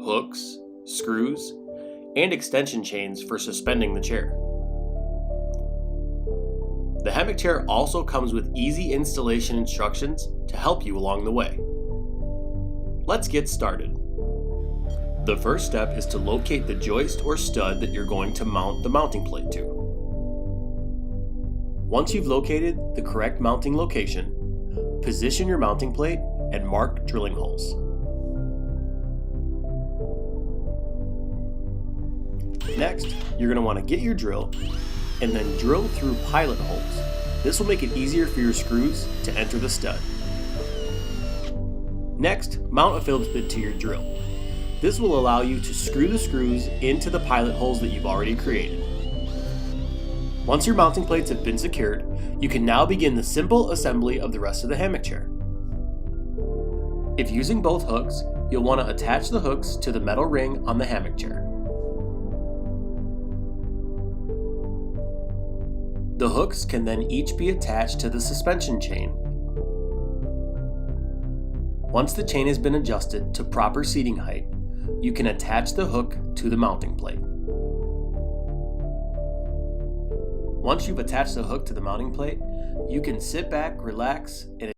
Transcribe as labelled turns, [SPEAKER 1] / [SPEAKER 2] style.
[SPEAKER 1] hooks, screws, and extension chains for suspending the chair. The hammock chair also comes with easy installation instructions to help you along the way. Let's get started. The first step is to locate the joist or stud that you're going to mount the mounting plate to. Once you've located the correct mounting location, position your mounting plate and mark drilling holes. Next, you're going to want to get your drill and then drill through pilot holes. This will make it easier for your screws to enter the stud. Next, mount a Phillips bit to your drill. This will allow you to screw the screws into the pilot holes that you've already created. Once your mounting plates have been secured, you can now begin the simple assembly of the rest of the hammock chair. If using both hooks, you'll want to attach the hooks to the metal ring on the hammock chair. The hooks can then each be attached to the suspension chain. Once the chain has been adjusted to proper seating height, you can attach the hook to the mounting plate. Once you've attached the hook to the mounting plate, you can sit back, relax, and